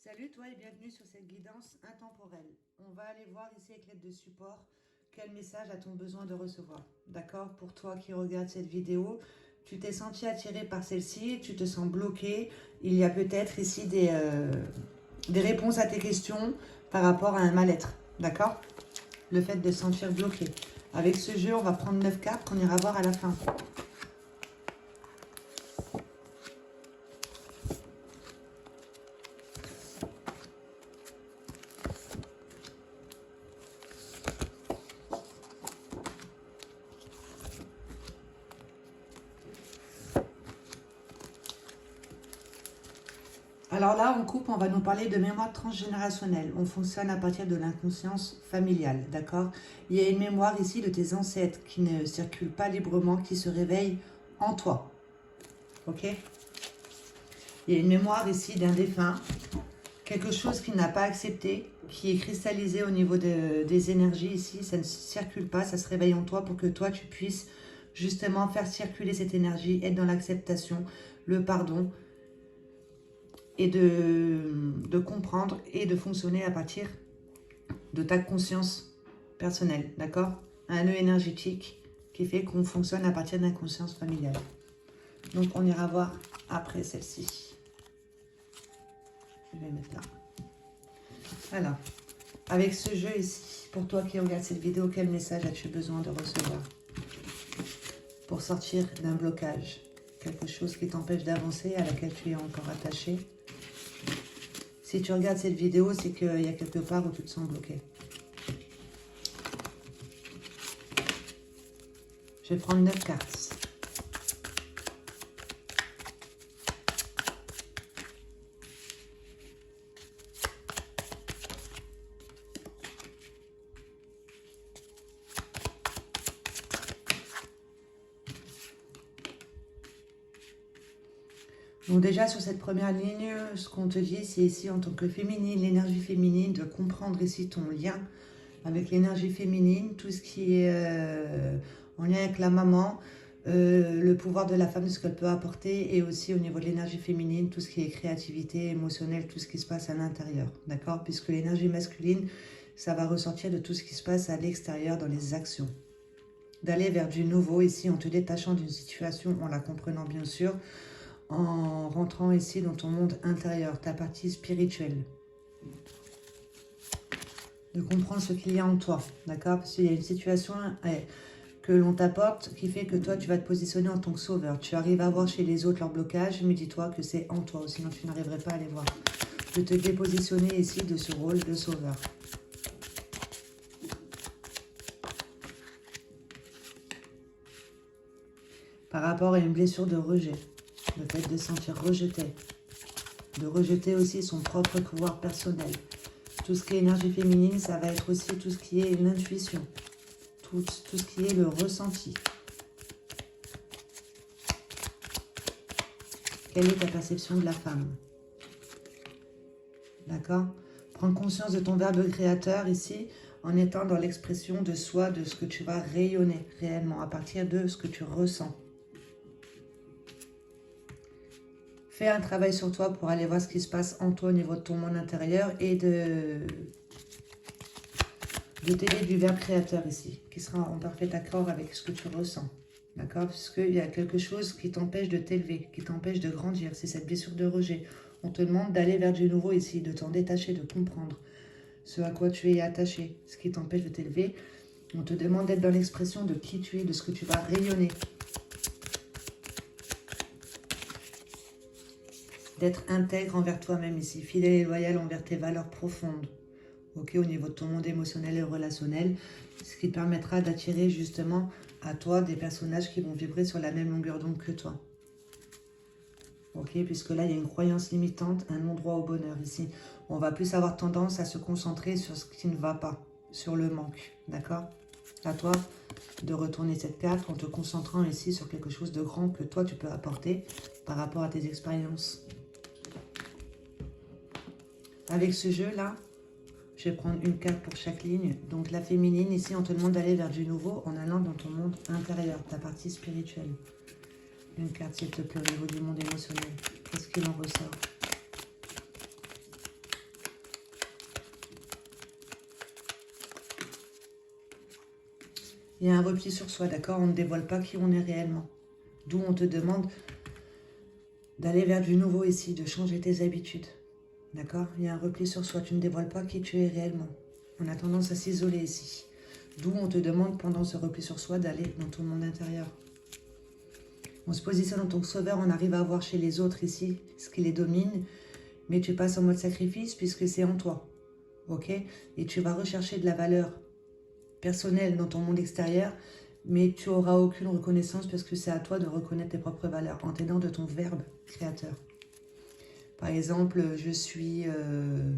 Salut toi et bienvenue sur cette guidance intemporelle. On va aller voir ici avec l'aide de support quel message as-tu besoin de recevoir. D'accord? Pour toi qui regarde cette vidéo, tu t'es senti attiré par celle-ci, tu te sens bloqué. Il y a peut-être ici des réponses à tes questions par rapport à un mal-être. D'accord? Le fait de se sentir bloqué. Avec ce jeu, on va prendre 9 cartes qu'on ira voir à la fin. Alors là, on coupe, on va nous parler de mémoire transgénérationnelle. On fonctionne à partir de l'inconscience familiale, d'accord? Il y a une mémoire ici de tes ancêtres qui ne circule pas librement, qui se réveille en toi, ok? Il y a une mémoire ici d'un défunt, quelque chose qu'il n'a pas accepté, qui est cristallisé au niveau des énergies ici, ça ne circule pas, ça se réveille en toi pour que toi tu puisses justement faire circuler cette énergie, être dans l'acceptation, le pardon, et de comprendre et de fonctionner à partir de ta conscience personnelle, d'accord? Un nœud énergétique qui fait qu'on fonctionne à partir d'une conscience familiale. Donc on ira voir après celle-ci. Je vais mettre là. Alors, avec ce jeu ici, pour toi qui regarde cette vidéo, quel message as-tu besoin de recevoir pour sortir d'un blocage? Quelque chose qui t'empêche d'avancer, à laquelle tu es encore attaché. Si tu regardes cette vidéo, c'est qu'il y a quelque part où tu te sens bloqué. Je vais prendre 9 cartes. Donc déjà sur cette première ligne, ce qu'on te dit, c'est ici en tant que féminine, l'énergie féminine, de comprendre ici ton lien avec l'énergie féminine, tout ce qui est en lien avec la maman, le pouvoir de la femme, de ce qu'elle peut apporter, et aussi au niveau de l'énergie féminine, tout ce qui est créativité, émotionnelle, tout ce qui se passe à l'intérieur, d'accord? Puisque l'énergie masculine, ça va ressortir de tout ce qui se passe à l'extérieur dans les actions. D'aller vers du nouveau ici en te détachant d'une situation, en la comprenant bien sûr, en rentrant ici dans ton monde intérieur, ta partie spirituelle. De comprendre ce qu'il y a en toi, d'accord? Parce qu'il y a une situation que l'on t'apporte qui fait que toi, tu vas te positionner en tant que sauveur. Tu arrives à voir chez les autres leur blocage, mais dis-toi que c'est en toi, sinon tu n'arriverais pas à les voir. De te dépositionner ici de ce rôle de sauveur. Par rapport à une blessure de rejet, le fait de se sentir rejeté, de rejeter aussi son propre pouvoir personnel. Tout ce qui est énergie féminine, ça va être aussi tout ce qui est l'intuition, tout ce qui est le ressenti. Quelle est ta perception de la femme? D'accord? Prendre conscience de ton verbe créateur ici, en étant dans l'expression de soi, de ce que tu vas rayonner réellement, à partir de ce que tu ressens. Fais un travail sur toi pour aller voir ce qui se passe en toi au niveau de ton monde intérieur et de t'aider du verbe créateur ici, qui sera en parfait accord avec ce que tu ressens. D'accord? Parce qu'il y a quelque chose qui t'empêche de t'élever, qui t'empêche de grandir. C'est cette blessure de rejet. On te demande d'aller vers du nouveau ici, de t'en détacher, de comprendre ce à quoi tu es attaché, ce qui t'empêche de t'élever. On te demande d'être dans l'expression de qui tu es, de ce que tu vas rayonner. D'être intègre envers toi-même ici, fidèle et loyal envers tes valeurs profondes. Ok, au niveau de ton monde émotionnel et relationnel, ce qui te permettra d'attirer justement à toi des personnages qui vont vibrer sur la même longueur d'onde que toi. Ok, puisque là, il y a une croyance limitante, un non-droit au bonheur ici. On va plus avoir tendance à se concentrer sur ce qui ne va pas, sur le manque, d'accord? À toi de retourner cette carte en te concentrant ici sur quelque chose de grand que toi, tu peux apporter par rapport à tes expériences. Avec ce jeu-là, je vais prendre une carte pour chaque ligne. Donc la féminine, ici, on te demande d'aller vers du nouveau en allant dans ton monde intérieur, ta partie spirituelle. Une carte, s'il te plaît, au niveau du monde émotionnel. Qu'est-ce qu'il en ressort? Il y a un repli sur soi, d'accord? On ne dévoile pas qui on est réellement. D'où on te demande d'aller vers du nouveau ici, de changer tes habitudes. D'accord? Il y a un repli sur soi, tu ne dévoiles pas qui tu es réellement. On a tendance à s'isoler ici. D'où on te demande pendant ce repli sur soi d'aller dans ton monde intérieur. On se positionne en tant que sauveur, on arrive à voir chez les autres ici ce qui les domine, mais tu passes en mode sacrifice puisque c'est en toi. Ok? Et tu vas rechercher de la valeur personnelle dans ton monde extérieur, mais tu n'auras aucune reconnaissance parce que c'est à toi de reconnaître tes propres valeurs en t'aidant de ton verbe créateur. Par exemple, je suis le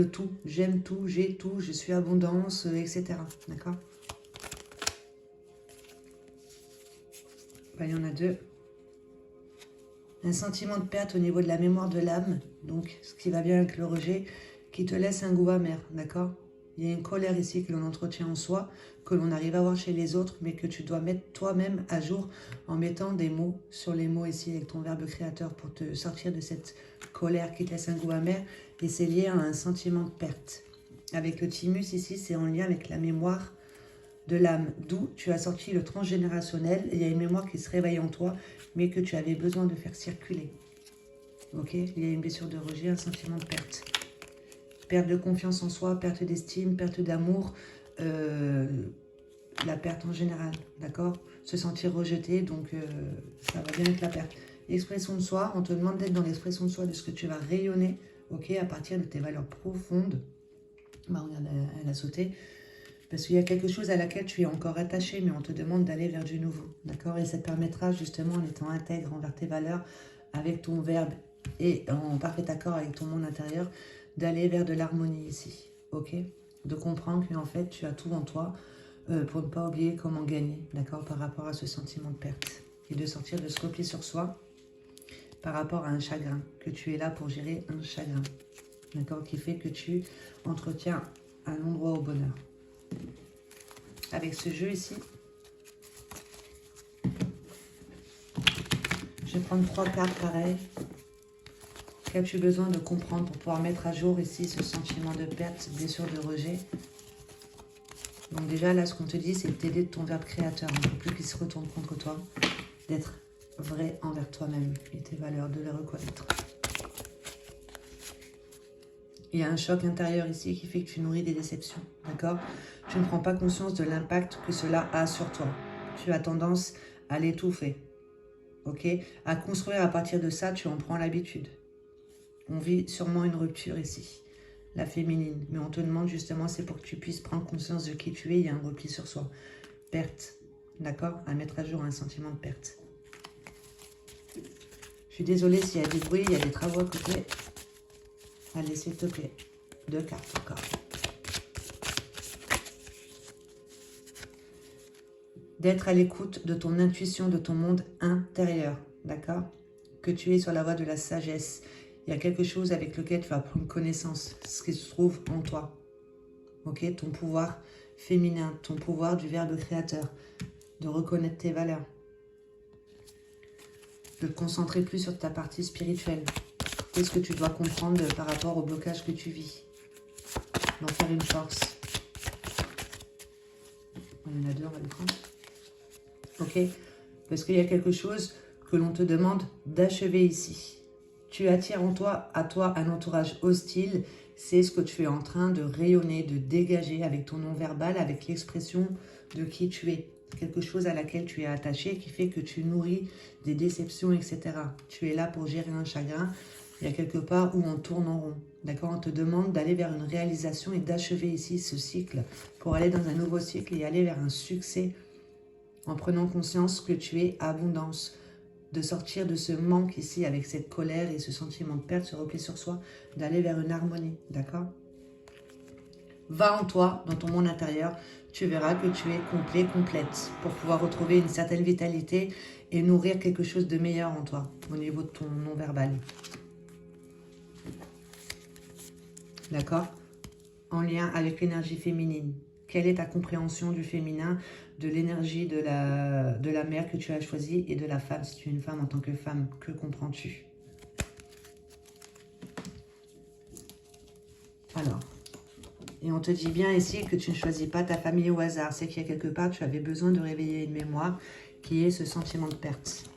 tout, j'aime tout, j'ai tout, je suis abondance, etc. D'accord? Ben, il y en a deux. Un sentiment de perte au niveau de la mémoire de l'âme, donc ce qui va bien avec le rejet, qui te laisse un goût amer, d'accord? Il y a une colère ici que l'on entretient en soi, que l'on arrive à voir chez les autres, mais que tu dois mettre toi-même à jour en mettant des mots sur les mots ici avec ton verbe créateur pour te sortir de cette colère qui te laisse un goût amer. Et c'est lié à un sentiment de perte. Avec le thymus ici, c'est en lien avec la mémoire de l'âme, d'où tu as sorti le transgénérationnel. Il y a une mémoire qui se réveille en toi, mais que tu avais besoin de faire circuler. Ok? Il y a une blessure de rejet, un sentiment de perte. Perte de confiance en soi, perte d'estime, perte d'amour, la perte en général, d'accord? Se sentir rejeté, donc ça va bien avec la perte. L'expression de soi, on te demande d'être dans l'expression de soi, de ce que tu vas rayonner, ok? À partir de tes valeurs profondes. Bah, regarde, elle a sauté. Parce qu'il y a quelque chose à laquelle tu es encore attaché, mais on te demande d'aller vers du nouveau, d'accord? Et ça te permettra justement, en étant intègre envers tes valeurs, avec ton verbe et en parfait accord avec ton monde intérieur, d'aller vers de l'harmonie ici, ok? De comprendre qu'en fait, tu as tout en toi pour ne pas oublier comment gagner, d'accord? Par rapport à ce sentiment de perte. Et de sortir de ce repli sur soi par rapport à un chagrin, que tu es là pour gérer un chagrin, d'accord? Qui fait que tu entretiens un endroit au bonheur. Avec ce jeu ici, je vais prendre 3 cartes pareilles. Qu'as-tu besoin de comprendre pour pouvoir mettre à jour ici ce sentiment de perte, cette blessure de rejet? Donc déjà là, ce qu'on te dit, c'est de t'aider de ton verbe créateur, un peu plus qu'il se retourne contre toi, d'être vrai envers toi-même et tes valeurs, de les reconnaître. Il y a un choc intérieur ici qui fait que tu nourris des déceptions, d'accord? Tu ne prends pas conscience de l'impact que cela a sur toi. Tu as tendance à l'étouffer, ok? À construire à partir de ça, tu en prends l'habitude. On vit sûrement une rupture ici, la féminine. Mais on te demande justement, c'est pour que tu puisses prendre conscience de qui tu es. Il y a un repli sur soi. Perte, d'accord? À mettre à jour un sentiment de perte. Je suis désolée s'il y a des bruits, il y a des travaux à côté. Allez, s'il te plaît. 2 cartes encore. D'être à l'écoute de ton intuition, de ton monde intérieur, d'accord? Que tu es sur la voie de la sagesse. Il y a quelque chose avec lequel tu vas prendre connaissance, ce qui se trouve en toi. Ok? Ton pouvoir féminin, ton pouvoir du verbe créateur, de reconnaître tes valeurs, de te concentrer plus sur ta partie spirituelle. Qu'est-ce que tu dois comprendre par rapport au blocage que tu vis? D'en faire une force. Il y en a 2, on va le prendre. Ok? Parce qu'il y a quelque chose que l'on te demande d'achever ici. Tu attires en toi, à toi, un entourage hostile. C'est ce que tu es en train de rayonner, de dégager avec ton non-verbal, avec l'expression de qui tu es. Quelque chose à laquelle tu es attaché qui fait que tu nourris des déceptions, etc. Tu es là pour gérer un chagrin. Il y a quelque part où on tourne en rond. D'accord? On te demande d'aller vers une réalisation et d'achever ici ce cycle pour aller dans un nouveau cycle et aller vers un succès en prenant conscience que tu es abondance. De sortir de ce manque ici avec cette colère et ce sentiment de perte, ce repli sur soi, d'aller vers une harmonie, d'accord? Va en toi, dans ton monde intérieur, tu verras que tu es complet, complète, pour pouvoir retrouver une certaine vitalité et nourrir quelque chose de meilleur en toi, au niveau de ton non-verbal. D'accord? En lien avec l'énergie féminine. Quelle est ta compréhension du féminin, de l'énergie de la mère que tu as choisie et de la femme, si tu es une femme en tant que femme, que comprends-tu? Alors, Et on te dit bien ici que tu ne choisis pas ta famille au hasard. C'est qu'il y a quelque part, tu avais besoin de réveiller une mémoire qui est ce sentiment de perte.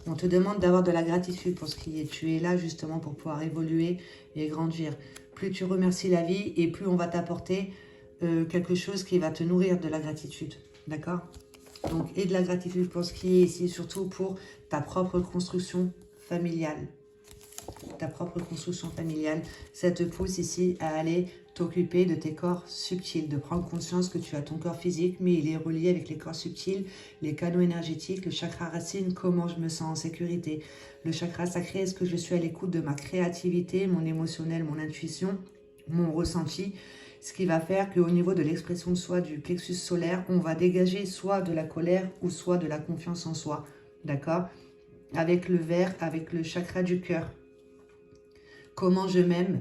On te demande d'avoir de la gratitude pour ce qui est. Tu es là justement pour pouvoir évoluer et grandir. Plus tu remercies la vie et plus on va t'apporter quelque chose qui va te nourrir de la gratitude. D'accord? Donc, et de la gratitude pour ce qui est ici, surtout pour ta propre construction familiale. Ta propre construction familiale, ça te pousse ici à aller t'occuper de tes corps subtils, de prendre conscience que tu as ton corps physique, mais il est relié avec les corps subtils, les canaux énergétiques, le chakra racine, comment je me sens en sécurité. Le chakra sacré, est-ce que je suis à l'écoute de ma créativité, mon émotionnel, mon intuition, mon ressenti, ce qui va faire qu'au niveau de l'expression de soi, du plexus solaire, on va dégager soit de la colère ou soit de la confiance en soi, d'accord? Avec le vert, avec le chakra du cœur. Comment je m'aime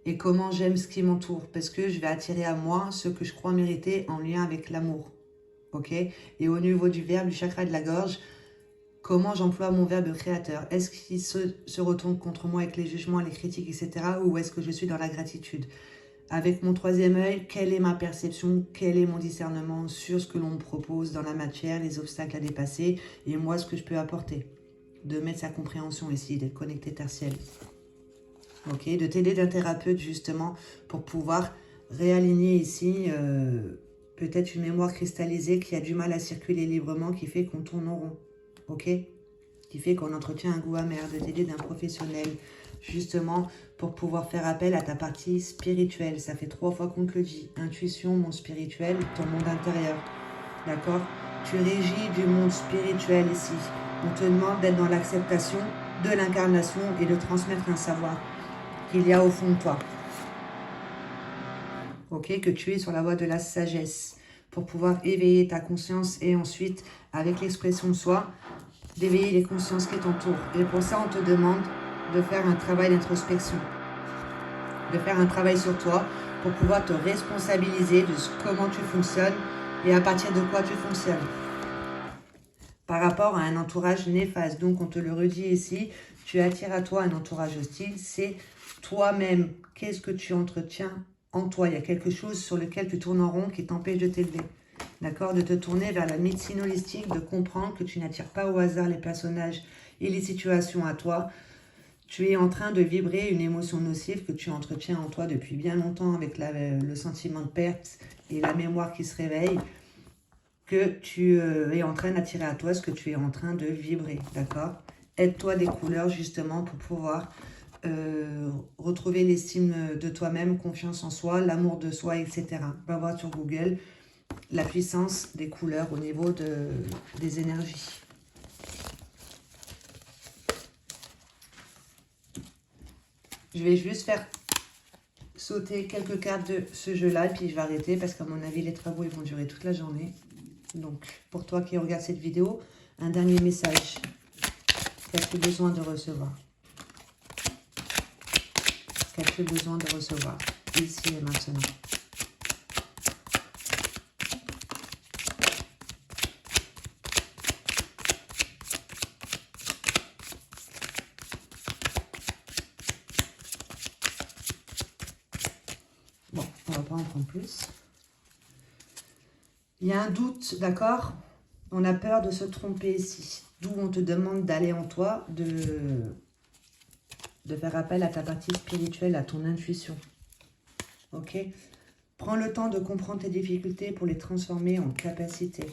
et comment j'aime ce qui m'entoure. Parce que je vais attirer à moi ce que je crois mériter en lien avec l'amour. Ok? Et au niveau du verbe, du chakra de la gorge, comment j'emploie mon verbe créateur? Est-ce qu'il se retourne contre moi avec les jugements, les critiques, etc. Ou est-ce que je suis dans la gratitude? Avec mon troisième œil, quelle est ma perception? Quel est mon discernement sur ce que l'on me propose dans la matière, les obstacles à dépasser et moi ce que je peux apporter? De mettre sa compréhension ici, d'être connecté tertiel. Ok, de t'aider d'un thérapeute justement pour pouvoir réaligner ici peut-être une mémoire cristallisée qui a du mal à circuler librement, qui fait qu'on tourne en rond. Ok, qui fait qu'on entretient un goût amer, de t'aider d'un professionnel justement pour pouvoir faire appel à ta partie spirituelle. Ça fait 3 fois qu'on te le dit. Intuition, monde spirituel, ton monde intérieur. D'accord? Tu régis du monde spirituel ici. On te demande d'être dans l'acceptation de l'incarnation et de transmettre un savoir qu'il y a au fond de toi. Ok, que tu es sur la voie de la sagesse pour pouvoir éveiller ta conscience et ensuite, avec l'expression de soi, d'éveiller les consciences qui t'entourent. Et pour ça, on te demande de faire un travail d'introspection, de faire un travail sur toi pour pouvoir te responsabiliser de comment tu fonctionnes et à partir de quoi tu fonctionnes. Par rapport à un entourage néfaste. Donc, on te le redit ici, tu attires à toi un entourage hostile, c'est toi-même. Qu'est-ce que tu entretiens en toi? Il y a quelque chose sur lequel tu tournes en rond qui t'empêche de t'élever. D'accord? De te tourner vers la médecine holistique, de comprendre que tu n'attires pas au hasard les personnages et les situations à toi. Tu es en train de vibrer une émotion nocive que tu entretiens en toi depuis bien longtemps avec le sentiment de perte et la mémoire qui se réveille, que tu es en train d'attirer à toi ce que tu es en train de vibrer, d'accord? Aide-toi des couleurs justement pour pouvoir retrouver l'estime de toi-même, confiance en soi, l'amour de soi, etc. Va voir sur Google la puissance des couleurs au niveau des énergies. Je vais juste faire sauter quelques cartes de ce jeu-là et puis je vais arrêter parce qu'à mon avis, les travaux ils vont durer toute la journée. Donc, pour toi qui regarde cette vidéo, un dernier message. Qu'as-tu besoin de recevoir? Qu'as-tu besoin de recevoir ici et maintenant? Bon, on va pas en prendre plus. Il y a un doute, d'accord? On a peur de se tromper ici. D'où on te demande d'aller en toi, de faire appel à ta partie spirituelle, à ton intuition. Ok? Prends le temps de comprendre tes difficultés pour les transformer en capacités.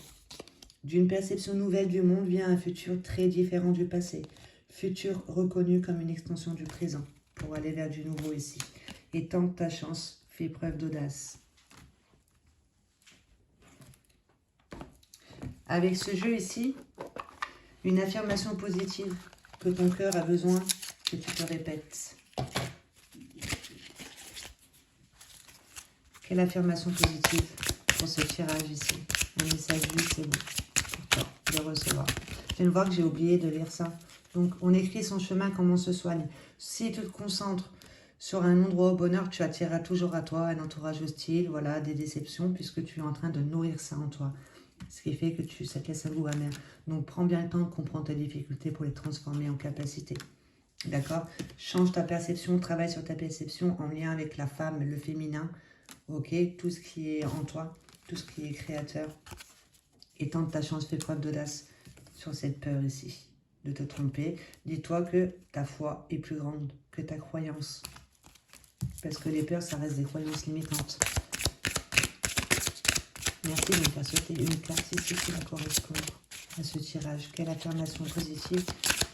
D'une perception nouvelle du monde vient un futur très différent du passé. Futur reconnu comme une extension du présent pour aller vers du nouveau ici. Et tente ta chance, fais preuve d'audace. Avec ce jeu ici, une affirmation positive que ton cœur a besoin que tu te répètes. Quelle affirmation positive pour ce tirage ici? Un message juste, c'est bon pour toi de recevoir. Je viens de voir que j'ai oublié de lire ça. Donc, on écrit son chemin, comment on se soigne. Si tu te concentres sur un endroit au bonheur, tu attireras toujours à toi un entourage hostile, voilà, des déceptions, puisque tu es en train de nourrir ça en toi. Ce qui fait que ça te laisse un goût amer. Donc, prends bien le temps de comprendre tes difficultés pour les transformer en capacité. D'accord? Change ta perception, travaille sur ta perception en lien avec la femme, le féminin. Ok? Tout ce qui est en toi, tout ce qui est créateur. Et tente ta chance, fais preuve d'audace sur cette peur ici, de te tromper. Dis-toi que ta foi est plus grande que ta croyance. Parce que les peurs, ça reste des croyances limitantes. Merci de me faire sauter une carte ici qui va correspondre à ce tirage. Quelle affirmation positive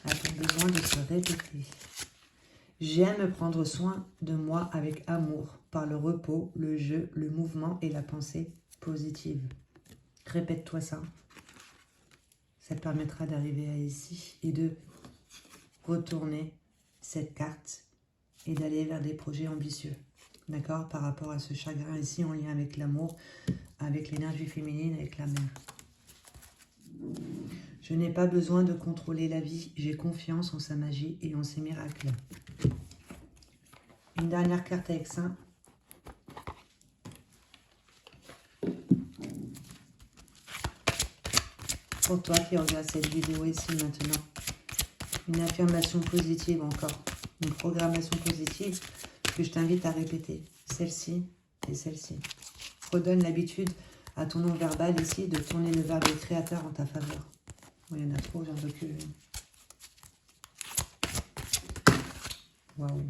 a-t-on besoin de se répéter? J'aime prendre soin de moi avec amour, par le repos, le jeu, le mouvement et la pensée positive. Répète-toi ça. Ça te permettra d'arriver à ici et de retourner cette carte et d'aller vers des projets ambitieux. D'accord? Par rapport à ce chagrin ici en lien avec l'amour, avec l'énergie féminine, avec la mère. Je n'ai pas besoin de contrôler la vie. J'ai confiance en sa magie et en ses miracles. Une dernière carte avec ça. Pour toi qui regarde cette vidéo ici maintenant. Une affirmation positive encore. Une programmation positive que je t'invite à répéter. Celle-ci et celle-ci. Redonne l'habitude à ton nom verbal ici de tourner le verbe créateur en ta faveur. Bon, il y en a trop, j'en veux que une. Waouh.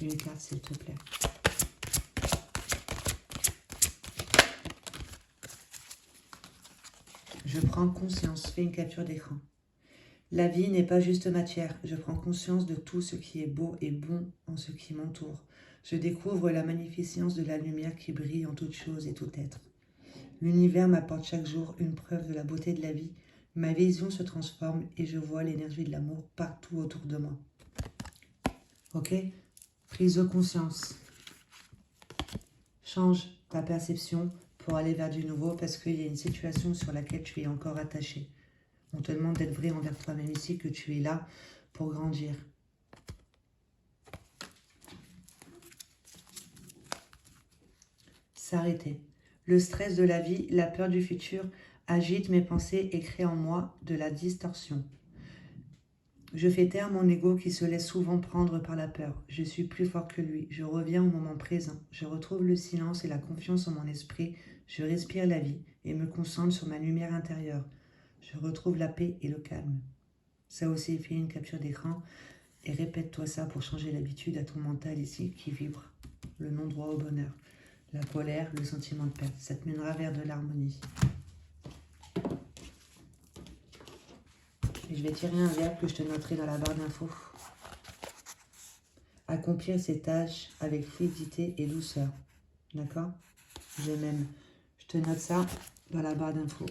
Une carte, s'il te plaît. Je prends conscience. Fais une capture d'écran. La vie n'est pas juste matière. Je prends conscience de tout ce qui est beau et bon en ce qui m'entoure. Je découvre la magnificence de la lumière qui brille en toute chose et tout être. L'univers m'apporte chaque jour une preuve de la beauté de la vie. Ma vision se transforme et je vois l'énergie de l'amour partout autour de moi. Ok? Prise de conscience. Change ta perception pour aller vers du nouveau parce qu'il y a une situation sur laquelle tu es encore attaché. On te demande d'être vrai envers toi-même ici, que tu es là pour grandir. S'arrêter. Le stress de la vie, la peur du futur agite mes pensées et crée en moi de la distorsion. Je fais taire mon ego qui se laisse souvent prendre par la peur. Je suis plus fort que lui. Je reviens au moment présent. Je retrouve le silence et la confiance en mon esprit. Je respire la vie et me concentre sur ma lumière intérieure. Je retrouve la paix et le calme. Ça aussi, fais une capture d'écran et répète-toi ça pour changer l'habitude à ton mental ici qui vibre. Le non-droit au bonheur. La colère, le sentiment de perte. Ça te mènera vers de l'harmonie. Et je vais tirer un verbe que je te noterai dans la barre d'infos. Accomplir ces tâches avec fluidité et douceur. D'accord? Je m'aime. Je te note ça dans la barre d'infos.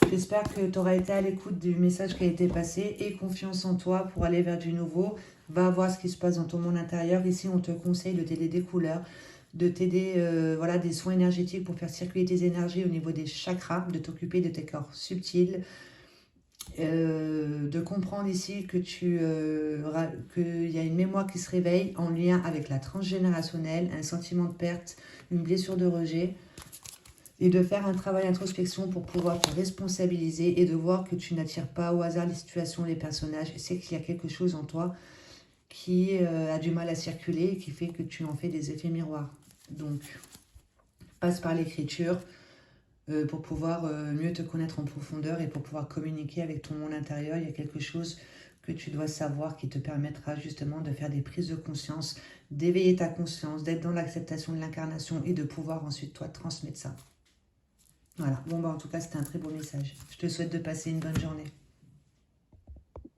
J'espère que tu auras été à l'écoute du message qui a été passé. Aie confiance en toi pour aller vers du nouveau. Va voir ce qui se passe dans ton monde intérieur. Ici, on te conseille de t'aider des couleurs, de t'aider voilà, des soins énergétiques pour faire circuler tes énergies au niveau des chakras, de t'occuper de tes corps subtils. De comprendre ici que qu'il y a une mémoire qui se réveille en lien avec la transgénérationnelle, un sentiment de perte, une blessure de rejet, et de faire un travail d'introspection pour pouvoir te responsabiliser et de voir que tu n'attires pas au hasard les situations, les personnages. C'est qu'il y a quelque chose en toi qui a du mal à circuler et qui fait que tu en fais des effets miroirs. Donc, passe par l'écriture, pour pouvoir mieux te connaître en profondeur et pour pouvoir communiquer avec ton monde intérieur. Il y a quelque chose que tu dois savoir qui te permettra justement de faire des prises de conscience, d'éveiller ta conscience, d'être dans l'acceptation de l'incarnation et de pouvoir ensuite toi transmettre ça. Voilà, bon bah en tout cas c'était un très beau message. Je te souhaite de passer une bonne journée.